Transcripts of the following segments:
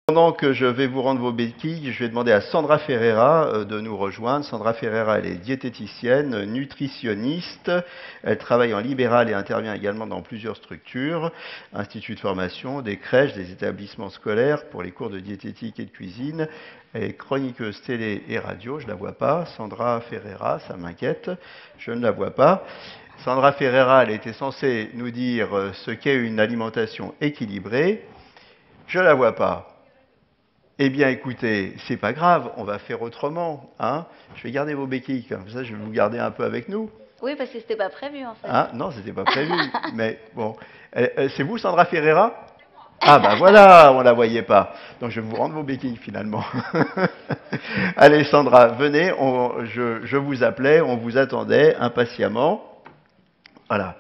Pendant que je vais vous rendre vos béquilles, je vais demander à Sandra Ferreira de nous rejoindre. Sandra Ferreira, elle est diététicienne, nutritionniste. Elle travaille en libéral et intervient également dans plusieurs structures, instituts de formation, des crèches, des établissements scolaires pour les cours de diététique et de cuisine. Elle est chroniqueuse télé et radio, je ne la vois pas. Sandra Ferreira, ça m'inquiète, je ne la vois pas. Sandra Ferreira, elle était censée nous dire ce qu'est une alimentation équilibrée. Je ne la vois pas. Eh bien, écoutez, c'est pas grave, on va faire autrement. Hein, je vais garder vos béquilles, comme ça je vais vous garder un peu avec nous. Oui, parce que c'était pas prévu en fait. Hein, non, c'était pas prévu. Mais bon, c'est vous, Sandra Ferreira? Ah ben voilà, on la voyait pas. Donc je vais vous rendre vos béquilles finalement. Allez, Sandra, venez, je vous appelais, on vous attendait impatiemment. Voilà.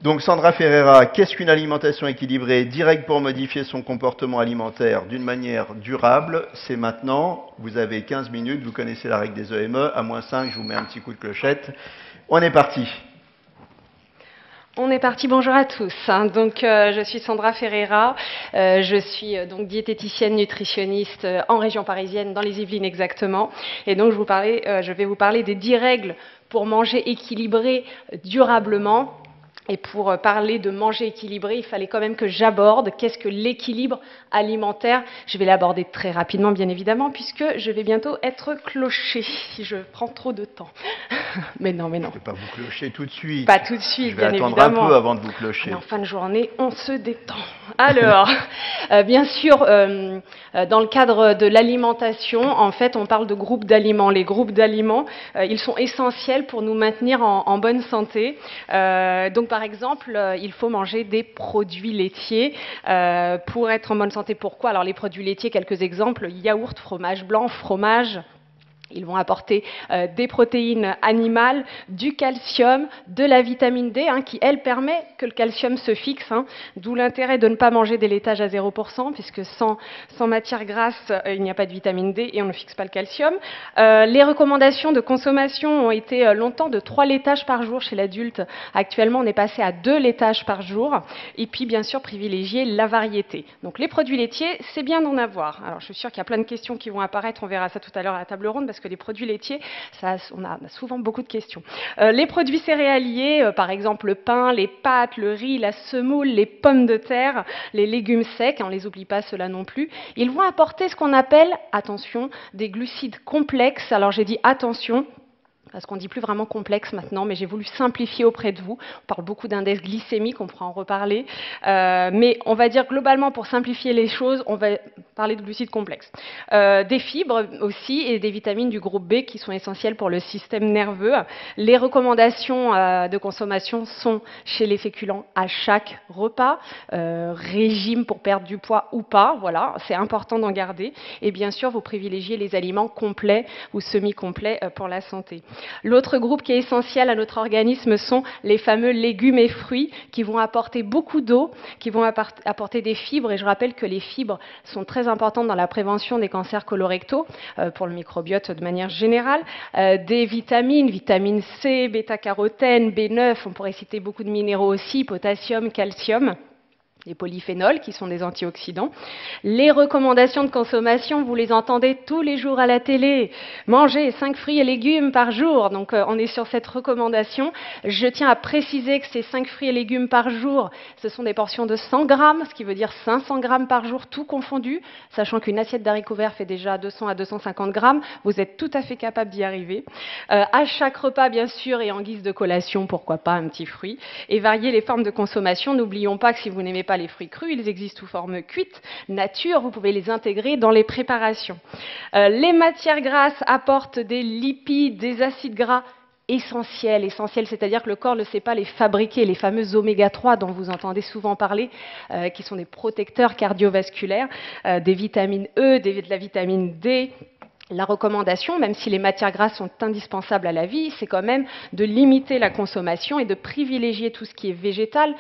Donc Sandra Ferreira, qu'est-ce qu'une alimentation équilibrée, directe pour modifier son comportement alimentaire d'une manière durable? C'est maintenant, vous avez 15 minutes, vous connaissez la règle des EME, à -5, je vous mets un petit coup de clochette. On est parti. On est parti, bonjour à tous. Donc, je suis Sandra Ferreira, je suis donc diététicienne nutritionniste en région parisienne, dans les Yvelines exactement. Et donc, je vais vous parler des 10 règles pour manger équilibré durablement. Et pour parler de manger équilibré, il fallait quand même que j'aborde qu'est-ce que l'équilibre alimentaire. Je vais l'aborder très rapidement, bien évidemment, puisque je vais bientôt être clochée, si je prends trop de temps. Mais non, mais non. Je ne vais pas vous clocher tout de suite. Pas tout de suite, bien évidemment. Je vais attendre un peu avant de vous clocher. En fin de journée, on se détend. Alors, bien sûr, dans le cadre de l'alimentation, en fait, on parle de groupes d'aliments. Les groupes d'aliments, ils sont essentiels pour nous maintenir en bonne santé. Donc, par exemple, il faut manger des produits laitiers pour être en bonne santé. Pourquoi? Alors, les produits laitiers, quelques exemples, yaourt, fromage blanc, fromage. Ils vont apporter des protéines animales, du calcium, de la vitamine D, qui, elle, permet que le calcium se fixe. D'où l'intérêt de ne pas manger des laitages à 0%, puisque sans matière grasse, il n'y a pas de vitamine D et on ne fixe pas le calcium. Les recommandations de consommation ont été longtemps de 3 laitages par jour chez l'adulte. Actuellement, on est passé à 2 laitages par jour. Et puis, bien sûr, privilégier la variété. Donc, les produits laitiers, c'est bien d'en avoir. Alors, je suis sûre qu'il y a plein de questions qui vont apparaître. On verra ça tout à l'heure à la table ronde, parce que les produits laitiers, on a souvent beaucoup de questions. Les produits céréaliers, par exemple le pain, les pâtes, le riz, la semoule, les pommes de terre, les légumes secs, on ne les oublie pas ceux-là non plus, ils vont apporter ce qu'on appelle, attention, des glucides complexes. Alors j'ai dit attention, parce qu'on ne dit plus vraiment complexe maintenant, mais j'ai voulu simplifier auprès de vous. On parle beaucoup d'index glycémique, on pourra en reparler. Mais on va dire globalement, pour simplifier les choses, on va parler de glucides complexes. Des fibres aussi et des vitamines du groupe B qui sont essentielles pour le système nerveux. Les recommandations de consommation sont chez les féculents à chaque repas, régime pour perdre du poids ou pas, voilà, c'est important d'en garder. Et bien sûr, vous privilégiez les aliments complets ou semi-complets pour la santé. L'autre groupe qui est essentiel à notre organisme sont les fameux légumes et fruits qui vont apporter beaucoup d'eau, qui vont apporter des fibres. Et je rappelle que les fibres sont très importantes dans la prévention des cancers colorectaux, pour le microbiote de manière générale. Des vitamines, vitamine C, bêta-carotène, B9, on pourrait citer beaucoup de minéraux aussi, potassium, calcium. Les polyphénols, qui sont des antioxydants. Les recommandations de consommation, vous les entendez tous les jours à la télé. Manger 5 fruits et légumes par jour. Donc, on est sur cette recommandation. Je tiens à préciser que ces 5 fruits et légumes par jour, ce sont des portions de 100 grammes, ce qui veut dire 500 grammes par jour, tout confondu, sachant qu'une assiette d'haricots verts fait déjà 200 à 250 grammes. Vous êtes tout à fait capable d'y arriver. À chaque repas, bien sûr, et en guise de collation, pourquoi pas un petit fruit. Et varier les formes de consommation. N'oublions pas que si vous n'aimez pas les fruits crus, ils existent sous forme cuite, nature, vous pouvez les intégrer dans les préparations. Les matières grasses apportent des lipides, des acides gras essentiels, c'est-à-dire que le corps ne sait pas les fabriquer, les fameux oméga 3 dont vous entendez souvent parler, qui sont des protecteurs cardiovasculaires, des vitamines E, de la vitamine D. La recommandation, même si les matières grasses sont indispensables à la vie, c'est quand même de limiter la consommation et de privilégier tout ce qui est végétal,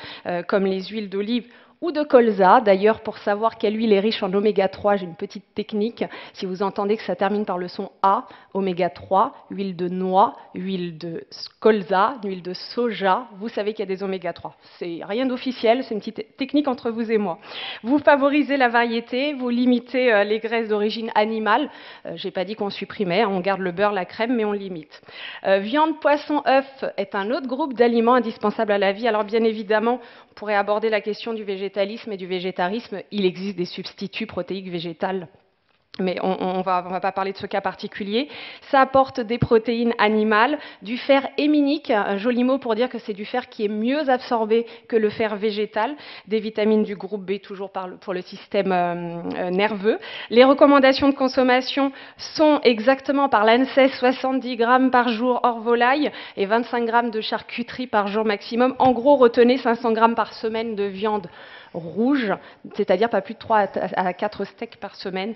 comme les huiles d'olive ou de colza. D'ailleurs, pour savoir quelle huile est riche en oméga 3, j'ai une petite technique. Si vous entendez que ça termine par le son A, oméga 3, huile de noix, huile de colza, huile de soja, vous savez qu'il y a des oméga 3. C'est rien d'officiel, c'est une petite technique entre vous et moi. Vous favorisez la variété, vous limitez les graisses d'origine animale. J'ai pas dit qu'on supprimait, on garde le beurre, la crème, mais on limite. Viande, poisson, œuf est un autre groupe d'aliments indispensables à la vie. Alors bien évidemment, on pourrait aborder la question du végétalisme et du végétarisme. Il existe des substituts protéiques végétales, mais on ne va pas parler de ce cas particulier. Ça apporte des protéines animales, du fer héminique, un joli mot pour dire que c'est du fer qui est mieux absorbé que le fer végétal, des vitamines du groupe B, toujours pour le système nerveux. Les recommandations de consommation sont exactement par l'ANSES 70 grammes par jour hors volaille et 25 grammes de charcuterie par jour maximum. En gros, retenez 500 grammes par semaine de viande rouge, c'est-à-dire pas plus de 3 à 4 steaks par semaine.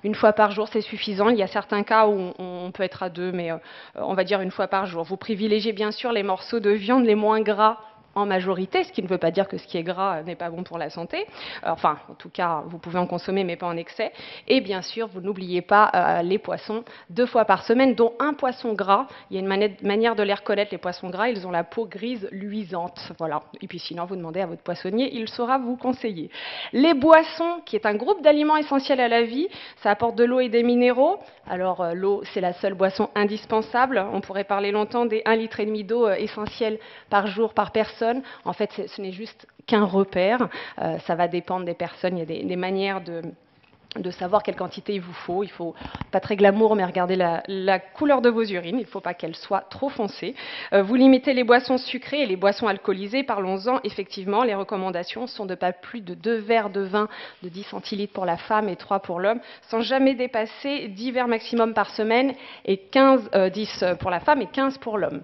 Une fois par jour, c'est suffisant. Il y a certains cas où on peut être à 2, mais on va dire une fois par jour. Vous privilégiez bien sûr les morceaux de viande les moins gras en majorité, ce qui ne veut pas dire que ce qui est gras n'est pas bon pour la santé. Enfin, en tout cas, vous pouvez en consommer, mais pas en excès. Et bien sûr, vous n'oubliez pas les poissons 2 fois par semaine, dont un poisson gras. Il y a une manière de les reconnaître, les poissons gras. Ils ont la peau grise luisante. Voilà. Et puis sinon, vous demandez à votre poissonnier, il saura vous conseiller. Les boissons, qui est un groupe d'aliments essentiels à la vie, ça apporte de l'eau et des minéraux. Alors, l'eau, c'est la seule boisson indispensable. On pourrait parler longtemps des 1,5 litre d'eau essentiels par jour, par personne. En fait, ce n'est juste qu'un repère. Ça va dépendre des personnes. Il y a des manières de savoir quelle quantité il vous faut. Il faut pas très glamour, mais regardez la couleur de vos urines. Il ne faut pas qu'elles soient trop foncées. Vous limitez les boissons sucrées et les boissons alcoolisées. Parlons-en. Effectivement, les recommandations sont de pas plus de 2 verres de vin de 10 centilitres pour la femme et 3 pour l'homme, sans jamais dépasser 10 verres maximum par semaine et 10 pour la femme et 15 pour l'homme.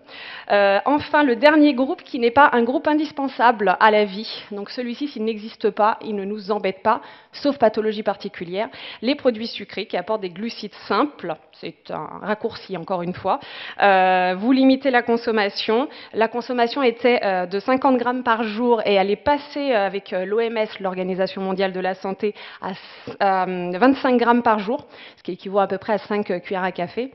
Enfin, le dernier groupe qui n'est pas un groupe indispensable à la vie. Donc celui-ci, s'il n'existe pas, il ne nous embête pas, sauf pathologie particulière. Les produits sucrés qui apportent des glucides simples, c'est un raccourci encore une fois. Vous limitez la consommation. La consommation était de 50 grammes par jour et elle est passée avec l'OMS, l'Organisation mondiale de la santé, à 25 grammes par jour, ce qui équivaut à peu près à 5 cuillères à café.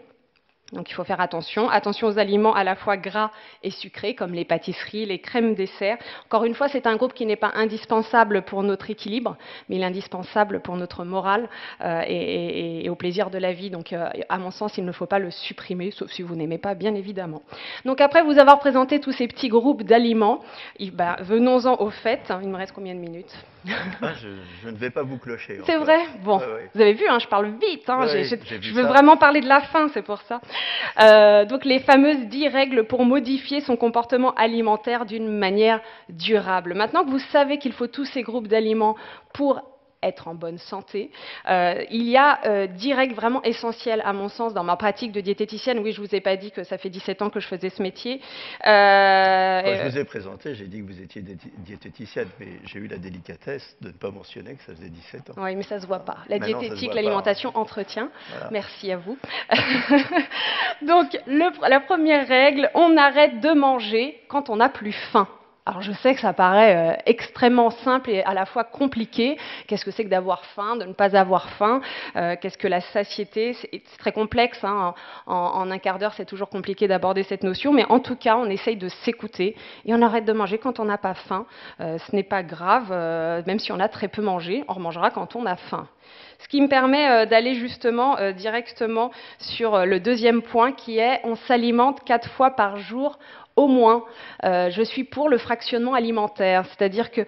Donc il faut faire attention. Attention aux aliments à la fois gras et sucrés, comme les pâtisseries, les crèmes dessert. Encore une fois, c'est un groupe qui n'est pas indispensable pour notre équilibre, mais il est indispensable pour notre morale et au plaisir de la vie. Donc à mon sens, il ne faut pas le supprimer, sauf si vous n'aimez pas, bien évidemment. Donc après vous avoir présenté tous ces petits groupes d'aliments, venons-en au fait. Il me reste combien de minutes? Je ne vais pas vous clocher. C'est vrai? Bon, ouais. Vous avez vu, je parle vite. Ouais, je veux vraiment parler de la fin, c'est pour ça. Donc les fameuses 10 règles pour modifier son comportement alimentaire d'une manière durable. Maintenant que vous savez qu'il faut tous ces groupes d'aliments pour être en bonne santé, il y a 10 règles vraiment essentielles à mon sens dans ma pratique de diététicienne. Oui, je ne vous ai pas dit que ça fait 17 ans que je faisais ce métier. Quand je vous ai présenté, j'ai dit que vous étiez diététicienne, mais j'ai eu la délicatesse de ne pas mentionner que ça faisait 17 ans. Oui, mais ça ne se voit pas. La diététique, l'alimentation, entretien. Voilà. Merci à vous. Donc, la première règle, on arrête de manger quand on n'a plus faim. Alors je sais que ça paraît extrêmement simple et à la fois compliqué. Qu'est-ce que c'est que d'avoir faim, de ne pas avoir faim? Qu'est-ce que la satiété? C'est très complexe. Hein. En un quart d'heure, c'est toujours compliqué d'aborder cette notion. Mais en tout cas, on essaye de s'écouter et on arrête de manger quand on n'a pas faim. Ce n'est pas grave, même si on a très peu mangé. On remangera quand on a faim. Ce qui me permet d'aller justement directement sur le deuxième point qui est on s'alimente 4 fois par jour au moins. Je suis pour le fractionnement alimentaire, c'est-à-dire que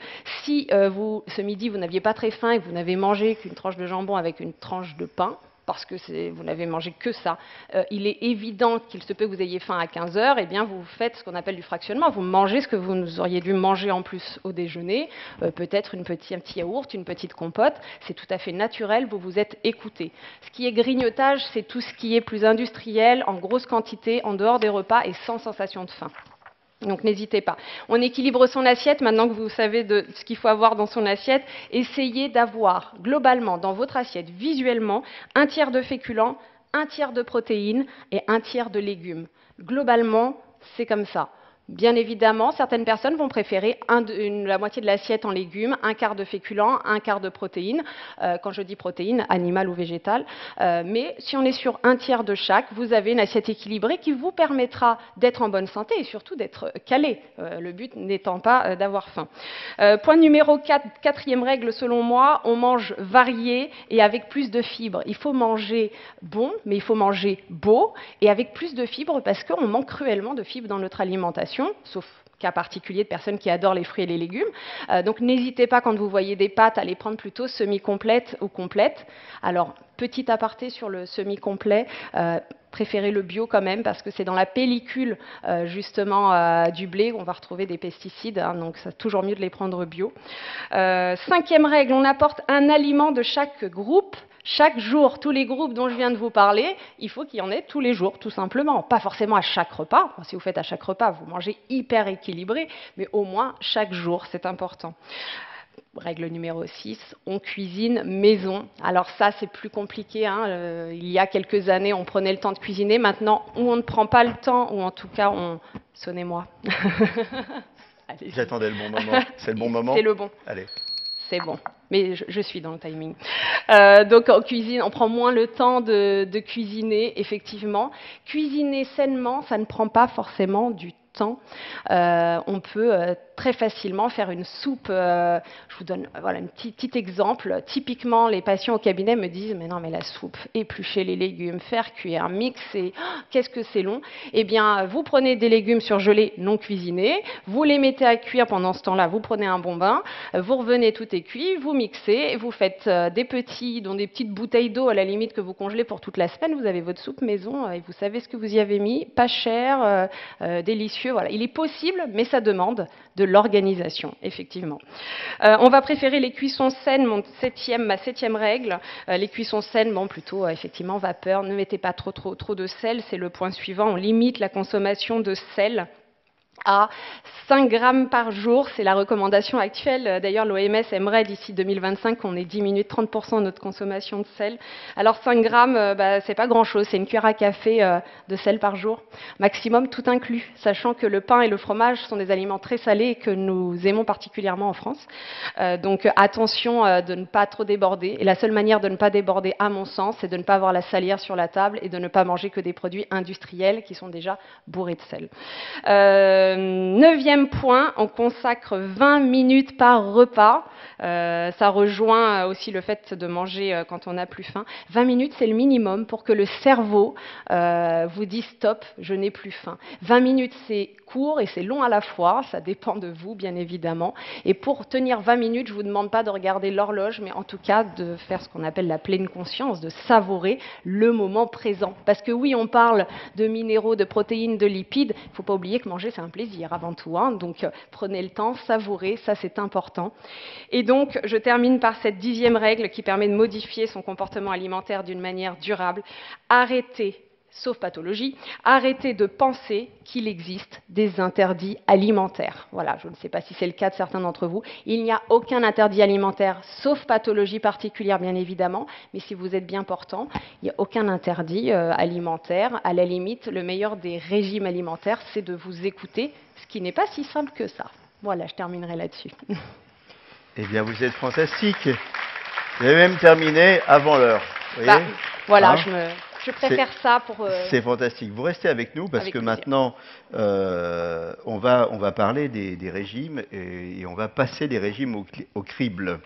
si ce midi vous n'aviez pas très faim et que vous n'avez mangé qu'une tranche de jambon avec une tranche de pain, parce que vous n'avez mangé que ça, il est évident qu'il se peut que vous ayez faim à 15 heures, et bien vous faites ce qu'on appelle du fractionnement. Vous mangez ce que vous auriez dû manger en plus au déjeuner, peut-être un petit yaourt, une petite compote. C'est tout à fait naturel, vous vous êtes écouté. Ce qui est grignotage, c'est tout ce qui est plus industriel, en grosse quantité, en dehors des repas et sans sensation de faim. Donc n'hésitez pas. On équilibre son assiette, maintenant que vous savez de ce qu'il faut avoir dans son assiette. Essayez d'avoir globalement dans votre assiette, visuellement, 1 tiers de féculents, 1 tiers de protéines et 1 tiers de légumes. Globalement, c'est comme ça. Bien évidemment, certaines personnes vont préférer la moitié de l'assiette en légumes, un quart de féculents, un quart de protéines. Quand je dis protéines, animales ou végétales. Mais si on est sur un tiers de chaque, vous avez une assiette équilibrée qui vous permettra d'être en bonne santé et surtout d'être calé. Le but n'étant pas d'avoir faim. Point numéro 4, quatrième règle selon moi, on mange varié et avec plus de fibres. Il faut manger bon, mais il faut manger beau et avec plus de fibres parce qu'on manque cruellement de fibres dans notre alimentation, sauf cas particulier de personnes qui adorent les fruits et les légumes. Donc n'hésitez pas quand vous voyez des pâtes à les prendre plutôt semi-complètes ou complètes. Alors, petit aparté sur le semi-complet, préférez le bio quand même parce que c'est dans la pellicule justement du blé qu'on va retrouver des pesticides, hein, donc c'est toujours mieux de les prendre bio. Cinquième règle, on apporte un aliment de chaque groupe. Chaque jour, tous les groupes dont je viens de vous parler, il faut qu'il y en ait tous les jours, tout simplement. Pas forcément à chaque repas. Si vous faites à chaque repas, vous mangez hyper équilibré, mais au moins chaque jour, c'est important. Règle numéro 6, on cuisine maison. Alors ça, c'est plus compliqué. Hein. Il y a quelques années, on prenait le temps de cuisiner. Maintenant, ou on ne prend pas le temps, ou en tout cas, Sonnez-moi. J'attendais le bon moment. C'est le bon moment? C'est le bon. Allez. C'est bon, mais je suis dans le timing. Donc en cuisine, on prend moins le temps de cuisiner, effectivement. Cuisiner sainement, ça ne prend pas forcément du temps. On peut très facilement faire une soupe. Je vous donne voilà, un petit exemple. Typiquement, les patients au cabinet me disent « Mais non, mais la soupe, éplucher les légumes, faire cuire, mixer, qu'est-ce que c'est long ?» Eh bien, vous prenez des légumes surgelés non cuisinés, vous les mettez à cuire pendant ce temps-là, vous prenez un bon bain, vous revenez, tout est cuit, vous mixez, vous faites des petites bouteilles d'eau à la limite que vous congelez pour toute la semaine, vous avez votre soupe maison et vous savez ce que vous y avez mis, pas cher, délicieux. Voilà. Il est possible, mais ça demande de l'organisation, effectivement. On va préférer les cuissons saines, ma septième règle. Les cuissons saines, bon, plutôt effectivement vapeur. Ne mettez pas trop de sel, c'est le point suivant. On limite la consommation de sel à 5 grammes par jour, c'est la recommandation actuelle. D'ailleurs, l'OMS aimerait d'ici 2025 qu'on ait diminué de 30% de notre consommation de sel. Alors 5 grammes, c'est pas grand-chose, c'est une cuillère à café de sel par jour, maximum tout inclus, sachant que le pain et le fromage sont des aliments très salés et que nous aimons particulièrement en France. Donc attention de ne pas trop déborder. Et la seule manière de ne pas déborder, à mon sens, c'est de ne pas avoir la salière sur la table et de ne pas manger que des produits industriels qui sont déjà bourrés de sel. Neuvième point, on consacre 20 minutes par repas. Ça rejoint aussi le fait de manger quand on n'a plus faim. 20 minutes, c'est le minimum pour que le cerveau vous dise stop, je n'ai plus faim. 20 minutes, c'est court et c'est long à la fois. Ça dépend de vous, bien évidemment. Et pour tenir 20 minutes, je ne vous demande pas de regarder l'horloge, mais en tout cas de faire ce qu'on appelle la pleine conscience, de savourer le moment présent. Parce que oui, on parle de minéraux, de protéines, de lipides. Il ne faut pas oublier que manger, c'est un plaisir avant tout. Hein. Donc, prenez le temps, savourez, ça c'est important. Et donc, je termine par cette 10e règle qui permet de modifier son comportement alimentaire d'une manière durable. Arrêtez, sauf pathologie, arrêtez de penser qu'il existe des interdits alimentaires. Voilà, je ne sais pas si c'est le cas de certains d'entre vous. Il n'y a aucun interdit alimentaire, sauf pathologie particulière, bien évidemment. Mais si vous êtes bien portant, il n'y a aucun interdit alimentaire. À la limite, le meilleur des régimes alimentaires, c'est de vous écouter, ce qui n'est pas si simple que ça. Voilà, je terminerai là-dessus. Eh bien, vous êtes fantastique. Vous avez même terminé avant l'heure. Voilà, hein, je préfère ça pour... C'est fantastique. Vous restez avec nous parce que maintenant, on va parler des régimes et on va passer des régimes au crible.